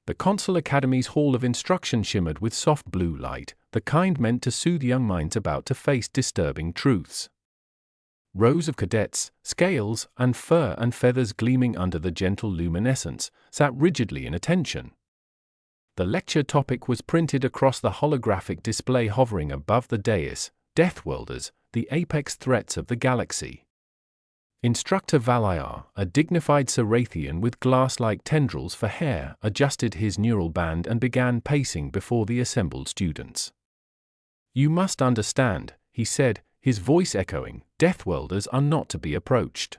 The Consil Academy's hall of instruction shimmered with soft blue light, the kind meant to soothe young minds about to face disturbing truths. Rows of cadets, scales and fur and feathers gleaming under the gentle luminescence, sat rigidly in attention. The lecture topic was printed across the holographic display hovering above the dais: Deathworlders, the apex threats of the galaxy. Instructor Valyar, a dignified Sarathian with glass-like tendrils for hair, adjusted his neural band and began pacing before the assembled students. "You must understand," he said, his voice echoing, "Deathworlders are not to be approached.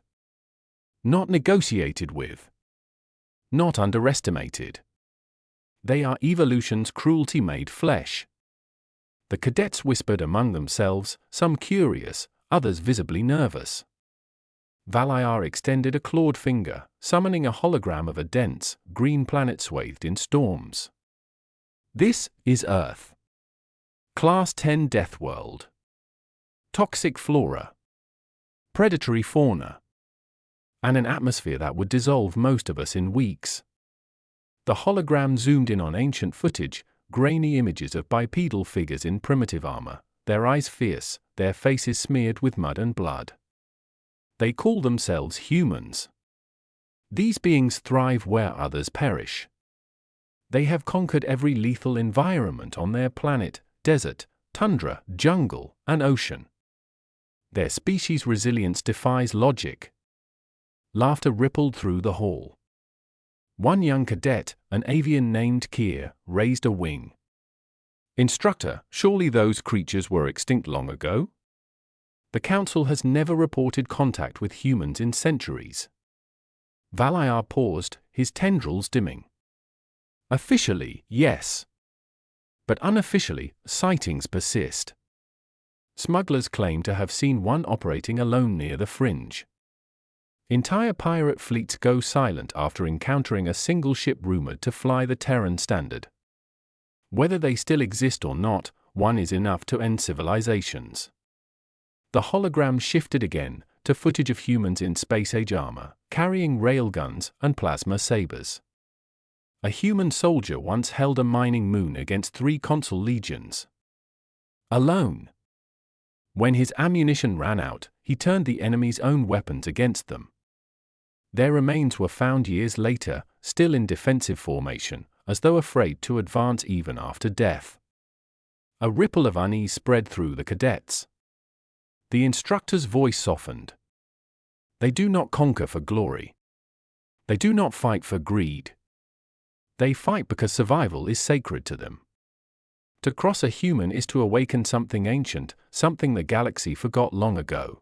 Not negotiated with. Not underestimated. They are evolution's cruelty made flesh." The cadets whispered among themselves, some curious, others visibly nervous. Valyar extended a clawed finger, summoning a hologram of a dense, green planet swathed in storms. "This is Earth. Class 10 Death World. Toxic flora. Predatory fauna. And an atmosphere that would dissolve most of us in weeks." The hologram zoomed in on ancient footage, grainy images of bipedal figures in primitive armor, their eyes fierce, their faces smeared with mud and blood. They call themselves humans. These beings thrive where others perish. They have conquered every lethal environment on their planet: desert, tundra, jungle, and ocean. Their species' resilience defies logic. Laughter rippled through the hall. One young cadet, an avian named Kier, raised a wing. "Instructor, surely those creatures were extinct long ago? The Council has never reported contact with humans in centuries." Valyar paused, his tendrils dimming. "Officially, yes. But unofficially, sightings persist. Smugglers claim to have seen one operating alone near the fringe. Entire pirate fleets go silent after encountering a single ship rumored to fly the Terran standard. Whether they still exist or not, one is enough to end civilizations." The hologram shifted again, to footage of humans in space-age armor, carrying railguns and plasma sabers. A human soldier once held a mining moon against 3 Consul legions. Alone. When his ammunition ran out, he turned the enemy's own weapons against them. Their remains were found years later, still in defensive formation, as though afraid to advance even after death. A ripple of unease spread through the cadets. The instructor's voice softened. "They do not conquer for glory. They do not fight for greed. They fight because survival is sacred to them. To cross a human is to awaken something ancient, something the galaxy forgot long ago."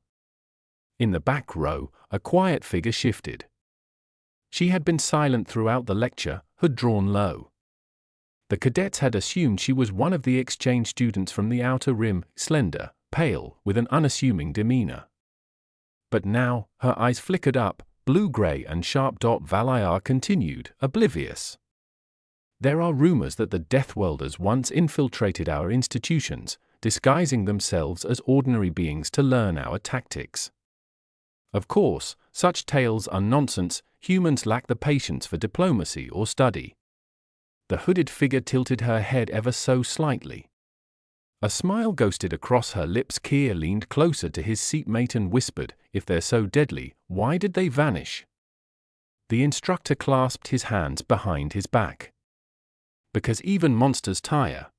In the back row, a quiet figure shifted. She had been silent throughout the lecture, hood drawn low. The cadets had assumed she was one of the exchange students from the outer rim, slender, pale, with an unassuming demeanor. But now, her eyes flickered up, blue-gray and sharp. Valyar continued, oblivious. "There are rumors that the Deathworlders once infiltrated our institutions, disguising themselves as ordinary beings to learn our tactics. Of course, such tales are nonsense. Humans lack the patience for diplomacy or study." The hooded figure tilted her head ever so slightly. A smile ghosted across her lips. Kier leaned closer to his seatmate and whispered, "If they're so deadly, why did they vanish?" The instructor clasped his hands behind his back. "Because even monsters tire.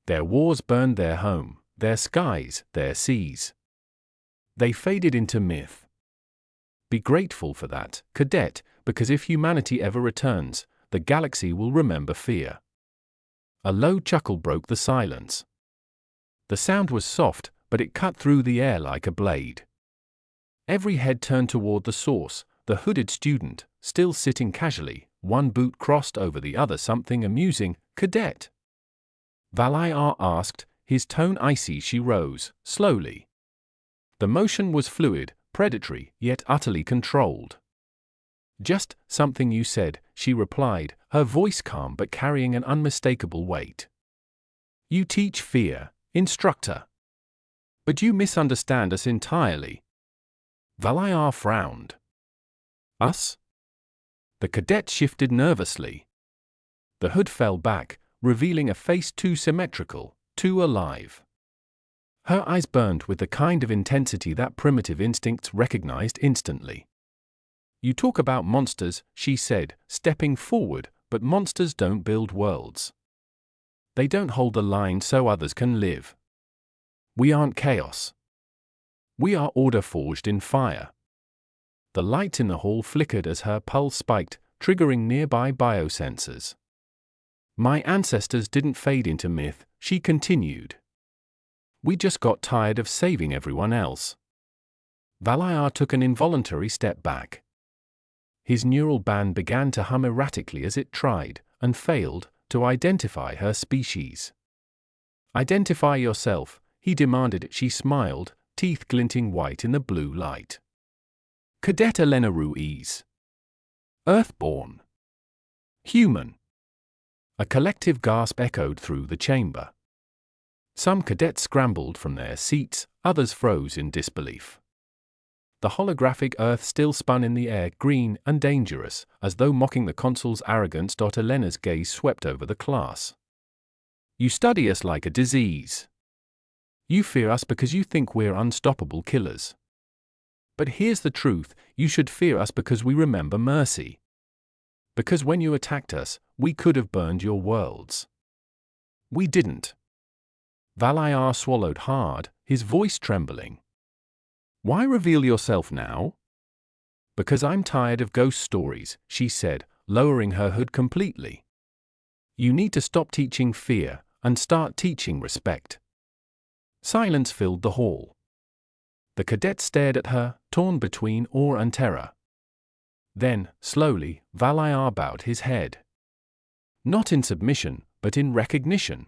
Their wars burned their home, their skies, their seas. They faded into myth. Be grateful for that, cadet, because if humanity ever returns, the galaxy will remember fear." A low chuckle broke the silence. The sound was soft, but it cut through the air like a blade. Every head turned toward the source, the hooded student, still sitting casually, one boot crossed over the other. "Something amusing, cadet?" Valyar asked, his tone icy. She rose, slowly. The motion was fluid, predatory, yet utterly controlled. "Just something you said," she replied, her voice calm but carrying an unmistakable weight. "You teach fear, instructor. But you misunderstand us entirely." Valyar frowned. "Us?" The cadet shifted nervously. The hood fell back, revealing a face too symmetrical, too alive. Her eyes burned with the kind of intensity that primitive instincts recognized instantly. "You talk about monsters," she said, stepping forward, "but monsters don't build worlds. They don't hold the line so others can live. We aren't chaos. We are order forged in fire." The light in the hall flickered as her pulse spiked, triggering nearby biosensors. "My ancestors didn't fade into myth," she continued. "We just got tired of saving everyone else." Valayar took an involuntary step back. His neural band began to hum erratically as it tried, and failed, to identify her species. "Identify yourself," he demanded. She smiled, teeth glinting white in the blue light. "Cadet Elena Ruiz. Earthborn. Human." A collective gasp echoed through the chamber. Some cadets scrambled from their seats, others froze in disbelief. The holographic Earth still spun in the air, green and dangerous, as though mocking the Consil's arrogance. Elena's gaze swept over the class. "You study us like a disease. You fear us because you think we're unstoppable killers. But here's the truth, you should fear us because we remember mercy. Because when you attacked us, we could have burned your worlds. We didn't." Valayar swallowed hard, his voice trembling. "Why reveal yourself now?" "Because I'm tired of ghost stories," she said, lowering her hood completely. "You need to stop teaching fear, and start teaching respect." Silence filled the hall. The cadet stared at her, torn between awe and terror. Then, slowly, Valayar bowed his head. Not in submission, but in recognition.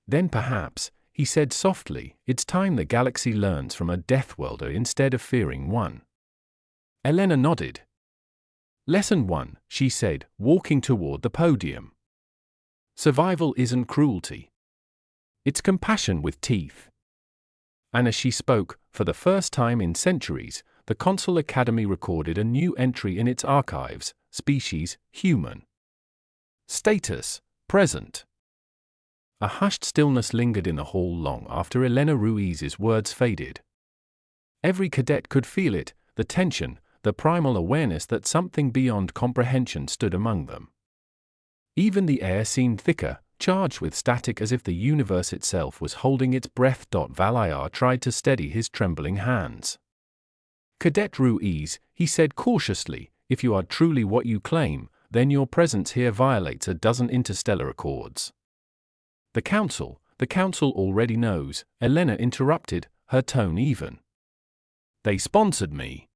"Then perhaps," he said softly, "it's time the galaxy learns from a Deathworlder instead of fearing one." Elena nodded. "Lesson 1, she said, walking toward the podium. "Survival isn't cruelty. It's compassion with teeth." And as she spoke, for the first time in centuries, the Consil Academy recorded a new entry in its archives: species, human. Status, present. A hushed stillness lingered in the hall long after Elena Ruiz's words faded. Every cadet could feel it, the tension, the primal awareness that something beyond comprehension stood among them. Even the air seemed thicker, charged with static, as if the universe itself was holding its breath. Valayar tried to steady his trembling hands. "Cadet Ruiz," he said cautiously, "if you are truly what you claim, then your presence here violates a dozen interstellar accords." The council already knows," Elena interrupted, her tone even. "They sponsored me."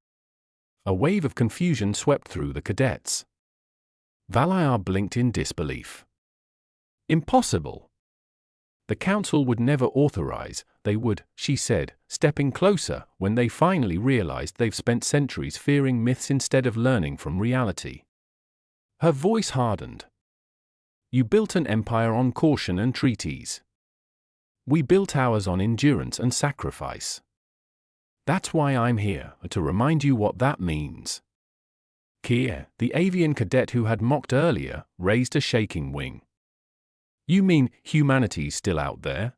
A wave of confusion swept through the cadets. Valayar blinked in disbelief. "Impossible. The council would never authorize." "They would," she said, stepping closer, "when they finally realized they've spent centuries fearing myths instead of learning from reality." Her voice hardened. "You built an empire on caution and treaties. We built ours on endurance and sacrifice. That's why I'm here, to remind you what that means." Kier, the avian cadet who had mocked earlier, raised a shaking wing. "You mean humanity's still out there?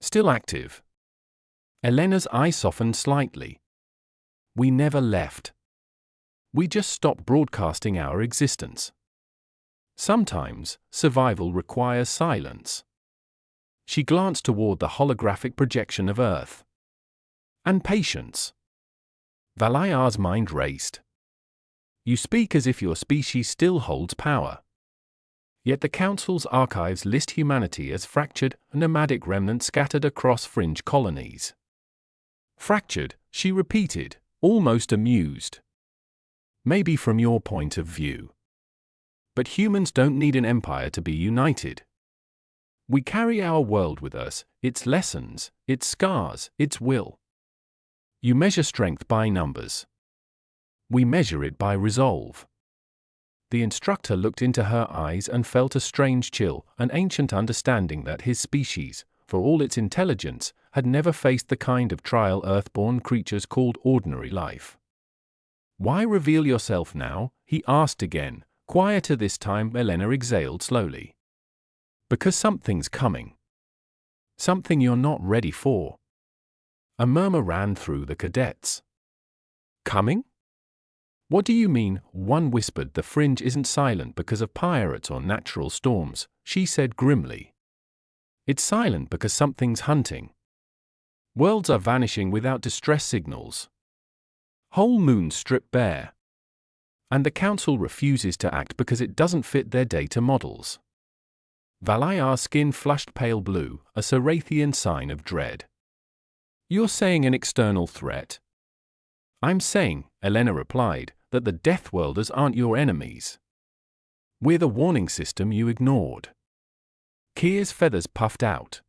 Still active?" Elena's eye softened slightly. "We never left. We just stopped broadcasting our existence. Sometimes, survival requires silence." She glanced toward the holographic projection of Earth. "And patience." Valayar's mind raced. "You speak as if your species still holds power. Yet the Council's archives list humanity as fractured, a nomadic remnant scattered across fringe colonies." "Fractured," she repeated, almost amused. "Maybe from your point of view. But humans don't need an empire to be united. We carry our world with us, its lessons, its scars, its will. You measure strength by numbers. We measure it by resolve." The instructor looked into her eyes and felt a strange chill, an ancient understanding that his species, for all its intelligence, had never faced the kind of trial Earthborn creatures called ordinary life. "Why reveal yourself now?" he asked again, Quieter this time, Elena exhaled slowly. Because something's coming. Something you're not ready for. A murmur ran through the cadets. Coming? What do you mean? One whispered. The fringe isn't silent because of pirates or natural storms, she said grimly. It's silent because something's hunting. Worlds are vanishing without distress signals. Whole moons stripped bare. And the Council refuses to act because it doesn't fit their data models. Valayar's skin flushed pale blue, a Sarathian sign of dread. You're saying an external threat? I'm saying, Elena replied, that the Deathworlders aren't your enemies. We're the warning system you ignored. Kyr's feathers puffed out.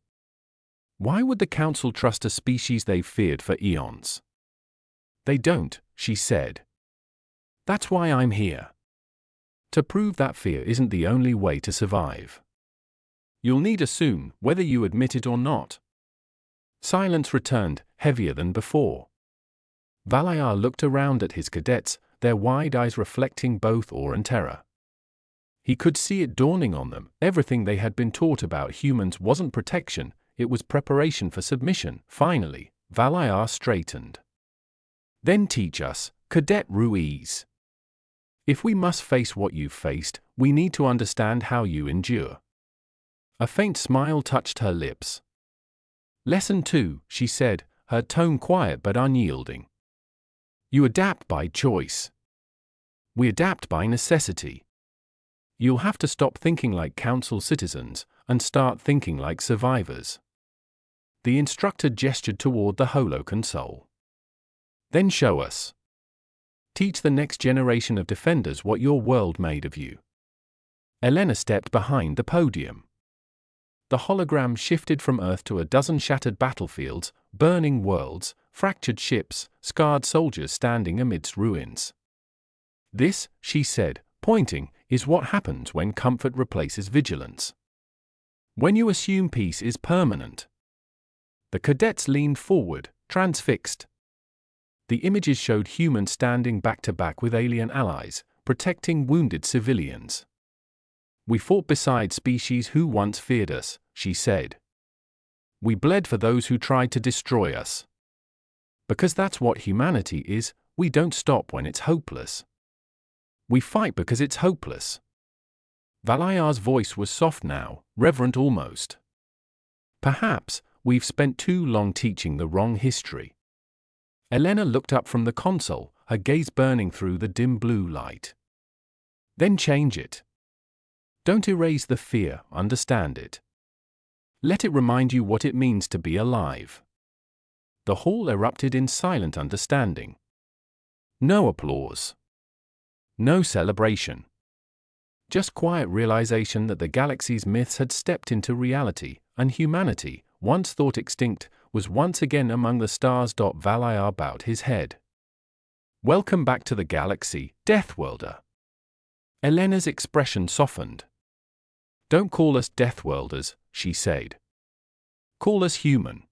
Why would the Council trust a species they've feared for eons? They don't, she said. That's why I'm here. To prove that fear isn't the only way to survive. You'll need us soon, whether you admit it or not. Silence returned, heavier than before. Valayar looked around at his cadets, their wide eyes reflecting both awe and terror. He could see it dawning on them. Everything they had been taught about humans wasn't protection, it was preparation for submission. Finally, Valayar straightened. Then teach us, Cadet Ruiz. If we must face what you've faced, we need to understand how you endure. A faint smile touched her lips. Lesson 2, she said, her tone quiet but unyielding. You adapt by choice. We adapt by necessity. You'll have to stop thinking like Council citizens and start thinking like survivors. The instructor gestured toward the holo console. Then show us. Teach the next generation of defenders what your world made of you. Elena stepped behind the podium. The hologram shifted from Earth to a dozen shattered battlefields, burning worlds, fractured ships, scarred soldiers standing amidst ruins. This, she said, pointing, is what happens when comfort replaces vigilance. When you assume peace is permanent. The cadets leaned forward, transfixed. The images showed humans standing back to back with alien allies, protecting wounded civilians. We fought beside species who once feared us, she said. We bled for those who tried to destroy us. Because that's what humanity is, we don't stop when it's hopeless. We fight because it's hopeless. Valayar's voice was soft now, reverent almost. Perhaps, we've spent too long teaching the wrong history. Elena looked up from the console, her gaze burning through the dim blue light. Then change it. Don't erase the fear, understand it. Let it remind you what it means to be alive. The hall erupted in silent understanding. No applause. No celebration. Just quiet realization that the galaxy's myths had stepped into reality, and humanity, once thought extinct, was once again among the stars. Valayar bowed his head. Welcome back to the galaxy, Deathworlder. Elena's expression softened. Don't call us Deathworlders, she said. Call us human.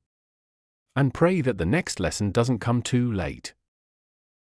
And pray that the next lesson doesn't come too late.